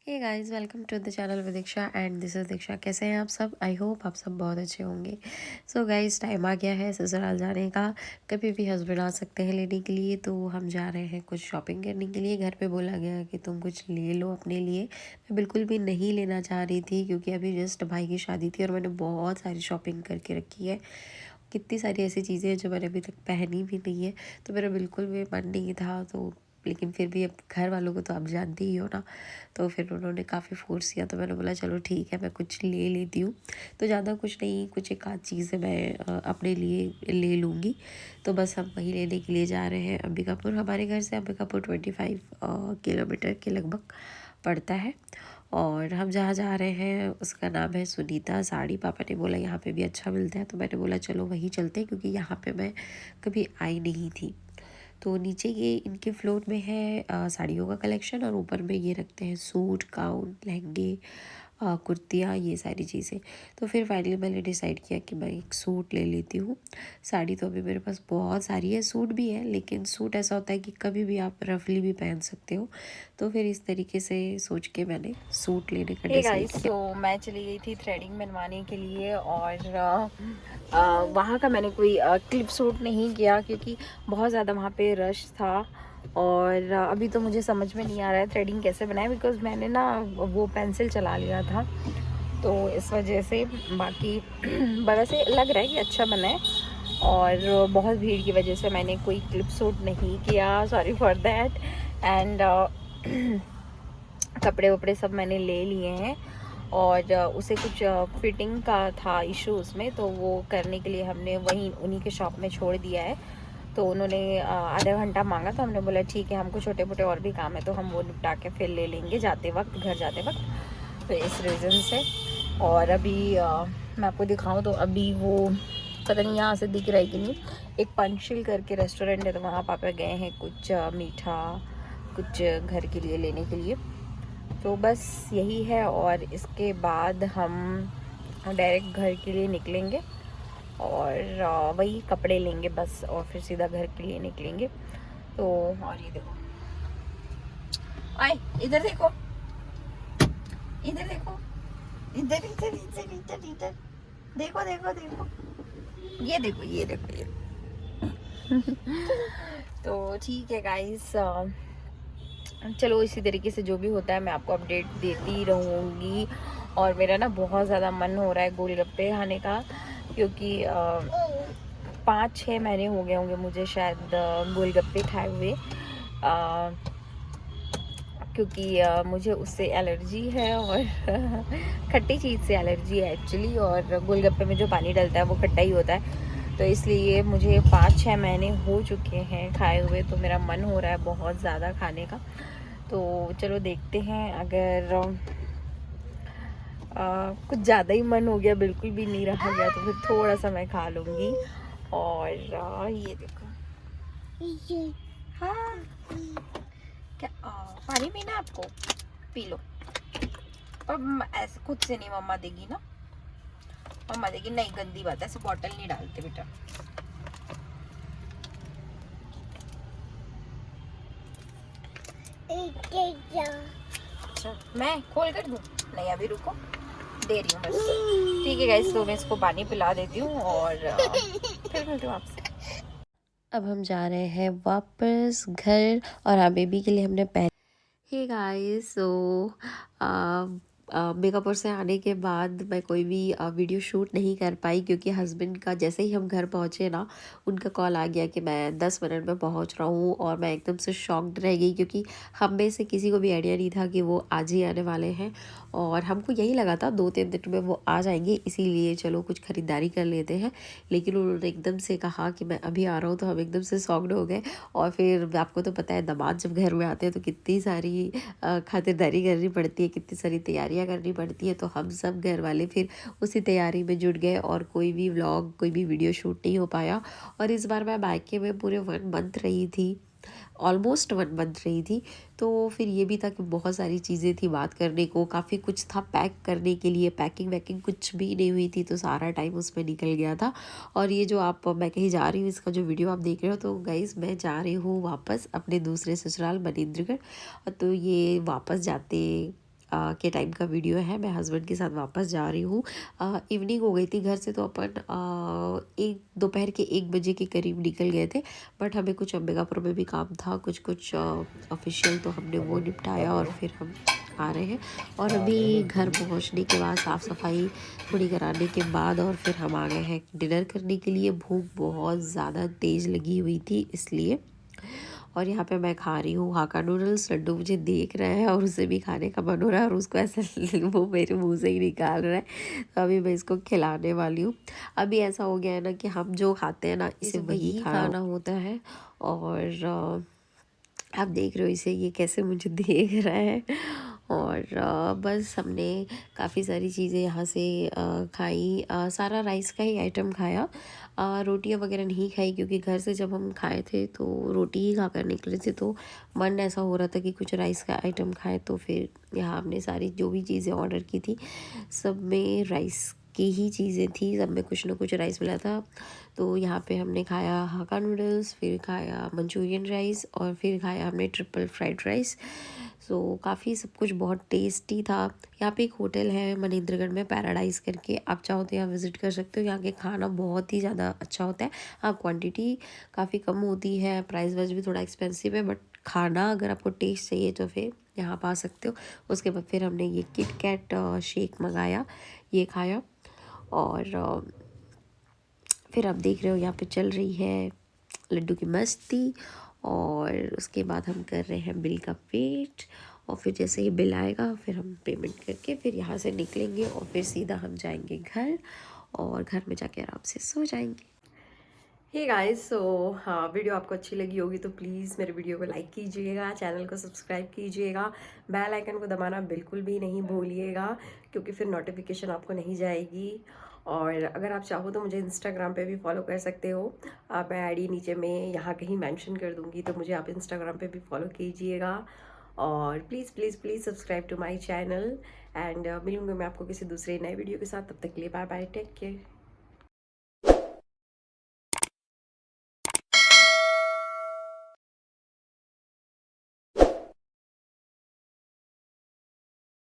Hey guys, welcome to the channel with Diksha and this is Diksha. कैसे हैं आप सब? आई होप आप सब बहुत अच्छे होंगे। सो गाइस, टाइम आ गया है ससुराल जाने का। कभी भी हस्बैंड आ सकते हैं लेने के लिए, तो हम जा रहे हैं कुछ शॉपिंग करने के लिए। घर पे बोला गया कि तुम कुछ ले लो अपने लिए। मैं बिल्कुल भी नहीं लेना चाह रही थी क्योंकि अभी जस्ट भाई की शादी थी और मैंने बहुत सारी शॉपिंग करके रखी है। कितनी सारी ऐसी चीज़ें हैं जो मैंने अभी तक पहनी भी नहीं है, तो मेरा बिल्कुल भी मन नहीं था। तो लेकिन फिर भी अब घर वालों को तो आप जानती ही हो ना, तो फिर उन्होंने काफ़ी फ़ोर्स किया, तो मैंने बोला चलो ठीक है, मैं कुछ ले लेती हूँ। तो ज़्यादा कुछ नहीं, कुछ एक आध चीज़ें मैं अपने लिए ले लूँगी। तो बस हम वही लेने के लिए जा रहे हैं अंबिकापुर। हमारे घर से अंबिकापुर 25 किलोमीटर के लगभग पड़ता है। और हम जहाँ जा रहे हैं उसका नाम है सुनीता साड़ी। पापा ने बोला यहाँ पे भी अच्छा मिलता है, तो मैंने बोला चलो वहीं चलते हैं क्योंकि यहाँ पे मैं कभी आई नहीं थी। तो नीचे ये इनके फ्लोर में है साड़ियों का कलेक्शन, और ऊपर में ये रखते हैं सूट, गाउन, लहंगे, कुर्तियाँ, ये सारी चीज़ें। तो फिर फाइनली मैंने डिसाइड किया कि मैं एक सूट ले लेती हूँ। साड़ी तो अभी मेरे पास बहुत सारी है, सूट भी है, लेकिन सूट ऐसा होता है कि कभी भी आप रफली भी पहन सकते हो। तो फिर इस तरीके से सोच के मैंने सूट लेने का हे डिसाइड गाइस, किया। सो मैं चली गई थी थ्रेडिंग बनवाने के लिए और वहाँ का मैंने कोई क्लिप सूट नहीं किया क्योंकि बहुत ज़्यादा वहाँ पे रश था। और अभी तो मुझे समझ में नहीं आ रहा है थ्रेडिंग कैसे बनाए, बिकॉज़ मैंने ना वो पेंसिल चला लिया था, तो इस वजह से। बाकी वैसे लग रहा है कि अच्छा बना है, और बहुत भीड़ की वजह से मैंने कोई क्लिप सूट नहीं किया, सॉरी फॉर दैट। एंड कपड़े वपड़े सब मैंने ले लिए हैं, और उसे कुछ फिटिंग का था इशू उसमें, तो वो करने के लिए हमने वहीं उन्हीं के शॉप में छोड़ दिया है। तो उन्होंने आधा घंटा मांगा, तो हमने बोला ठीक है, हमको छोटे मोटे और भी काम है तो हम वो निपटा के फिर ले लेंगे जाते वक्त, घर जाते वक्त। तो इस रीज़न से। और अभी मैं आपको दिखाऊं तो अभी वो पता नहीं यहाँ से दिख रहा है कि नहीं, एक पंचशील करके रेस्टोरेंट है, तो वहाँ पापा गए हैं कुछ मीठा कुछ घर के लिए लेने के लिए। तो बस यही है, और इसके बाद हम डायरेक्ट घर के लिए निकलेंगे और वही कपड़े लेंगे बस, और फिर सीधा घर के लिए निकलेंगे। तो और ये देखो, आए इधर देखो, इधर देखो, इधर इधर इधर इधर इधर, देखो देखो देखो, ये देखो ये देखो ये। तो ठीक है गाइस, चलो इसी तरीके से जो भी होता है मैं आपको अपडेट देती रहूँगी। और मेरा ना बहुत ज़्यादा मन हो रहा है गोलगप्पे खाने का, क्योंकि 5-6 महीने हो गए होंगे मुझे शायद गोलगप्पे खाए हुए, क्योंकि मुझे उससे एलर्जी है, और खट्टी चीज़ से एलर्जी है एक्चुअली, और गोलगप्पे में जो पानी डलता है वो खट्टा ही होता है। तो इसलिए मुझे 5-6 महीने हो चुके हैं खाए हुए, तो मेरा मन हो रहा है बहुत ज़्यादा खाने का। तो चलो देखते हैं, अगर कुछ ज़्यादा ही मन हो गया, बिल्कुल भी नहीं रहा गया, तो फिर थोड़ा सा मैं खा लूँगी। और ये देखो, हाँ क्या पानी पीना है आपको? P low. पर ऐसे खुद से नहीं, मम्मा देगी ना, मम्मा देगी। नहीं, गंदी बात है, ऐसे बॉटल नहीं डालते बेटा। अच्छा, मैं खोल कर दूँ? नहीं, अभी रुको, दे रही हूँ बस। ठीक है गाइस, तो मैं इसको पानी पिला देती हूँ और फिर मिलती हूँ आपसे। अब हम जा रहे हैं वापस घर, और हाँ, बेबी के लिए हमने पहले हे गाइस, सो मेकअप से आने के बाद मैं कोई भी वीडियो शूट नहीं कर पाई क्योंकि हस्बैंड का जैसे ही हम घर पहुँचे ना, उनका कॉल आ गया कि मैं 10 मिनट में पहुँच रहा हूँ। और मैं एकदम से शॉक्ड रह गई क्योंकि हम में से किसी को भी आइडिया नहीं था कि वो आज ही आने वाले हैं। और हमको यही लगा था 2-3 दिन में वो आ जाएंगे, इसीलिए चलो कुछ ख़रीदारी कर लेते हैं। लेकिन उन्होंने एकदम से कहा कि मैं अभी आ रहा हूँ, तो हम एकदम से शॉक्ड हो गए। और फिर आपको तो पता है, दामाद जब घर में आते हैं तो कितनी सारी खातिरदारी करनी पड़ती है, कितनी सारी तैयारियां करनी पड़ती है। तो हम सब घर वाले फिर उसी तैयारी में जुट गए, और कोई भी व्लॉग, कोई भी वीडियो शूट नहीं हो पाया। और इस बार मैं मायके में पूरे 1 मंथ रही थी, ऑलमोस्ट 1 मंथ रही थी। तो फिर ये भी था कि बहुत सारी चीज़ें थी बात करने को, काफ़ी कुछ था पैक करने के लिए, पैकिंग वैकिंग कुछ भी नहीं हुई थी, तो सारा टाइम उसमें निकल गया था। और ये जो मैं कहीं जा रही हूँ, इसका जो वीडियो आप देख रहे हो, तो गाइज़ मैं जा रही हूँ वापस अपने दूसरे ससुराल मनेंद्रगढ़। तो ये वापस जाते के टाइम का वीडियो है। मैं हस्बैंड के साथ वापस जा रही हूँ। इवनिंग हो गई थी घर से, तो अपन दोपहर के 1 बजे के करीब निकल गए थे। बट हमें कुछ अंबिकापुर में भी काम था, कुछ ऑफिशियल, तो हमने वो निपटाया और फिर हम आ रहे हैं। और अभी घर पहुंचने के बाद साफ़ सफाई थोड़ी कराने के बाद और फिर हम आ गए हैं डिनर करने के लिए। भूख बहुत ज़्यादा तेज़ लगी हुई थी इसलिए। और यहाँ पे मैं खा रही हूँ हाक्का नूडल्स। लड्डू मुझे देख रहा है और उसे भी खाने का मन हो रहा है और उसको ऐसे वो मेरे मुंह से ही निकाल रहा है, तो अभी मैं इसको खिलाने वाली हूँ। अभी ऐसा हो गया है ना कि हम जो खाते हैं ना, इसे वही खाना होता है। और आप देख रहे हो इसे, ये कैसे मुझे देख रहा है। और बस हमने काफ़ी सारी चीज़ें यहाँ से खाई। सारा राइस का ही आइटम खाया, रोटियां वगैरह नहीं खाई, क्योंकि घर से जब हम खाए थे तो रोटी ही खा कर निकले थे, तो मन ऐसा हो रहा था कि कुछ राइस का आइटम खाए। तो फिर यहाँ हमने सारी जो भी चीज़ें ऑर्डर की थी सब में राइस की ही चीज़ें थी, सब में कुछ ना कुछ राइस मिला था। तो यहाँ पे हमने खाया हाक्का नूडल्स, फिर खाया मंचूरियन राइस और फिर खाया हमने ट्रिपल फ्राइड राइस। सो काफ़ी सब कुछ बहुत टेस्टी था। यहाँ पे एक होटल है मनेंद्रगढ़ में, पैराडाइज करके, आप चाहो तो यहाँ विज़िट कर सकते हो। यहाँ के खाना बहुत ही ज़्यादा अच्छा होता है। हाँ, क्वांटिटी काफ़ी कम होती है, प्राइस वाइज भी थोड़ा एक्सपेंसिव है, बट खाना अगर आपको टेस्ट चाहिए तो फिर यहाँ पर आ सकते हो। उसके बाद फिर हमने ये किट कैट शेक मंगाया, ये खाया। और फिर आप देख रहे हो यहाँ पे चल रही है लड्डू की मस्ती। और उसके बाद हम कर रहे हैं बिल का वेट, और फिर जैसे ही बिल आएगा फिर हम पेमेंट करके फिर यहाँ से निकलेंगे और फिर सीधा हम जाएंगे घर, और घर में जाके आराम से सो जाएंगे। हे गाइस, सो हाँ, वीडियो आपको अच्छी लगी होगी तो प्लीज़ मेरे वीडियो को लाइक कीजिएगा, चैनल को सब्सक्राइब कीजिएगा, बेल आइकन को दबाना बिल्कुल भी नहीं भूलिएगा, क्योंकि फिर नोटिफिकेशन आपको नहीं जाएगी। और अगर आप चाहो तो मुझे इंस्टाग्राम पे भी फॉलो कर सकते हो। मैं आईडी नीचे में यहाँ कहीं मेंशन कर दूँगी, तो मुझे आप इंस्टाग्राम पे भी फॉलो कीजिएगा। और please please please subscribe to my channel. And मिलूँगी मैं आपको किसी दूसरे नए वीडियो के साथ। तब तक के लिए बाय बाय, टेक केयर।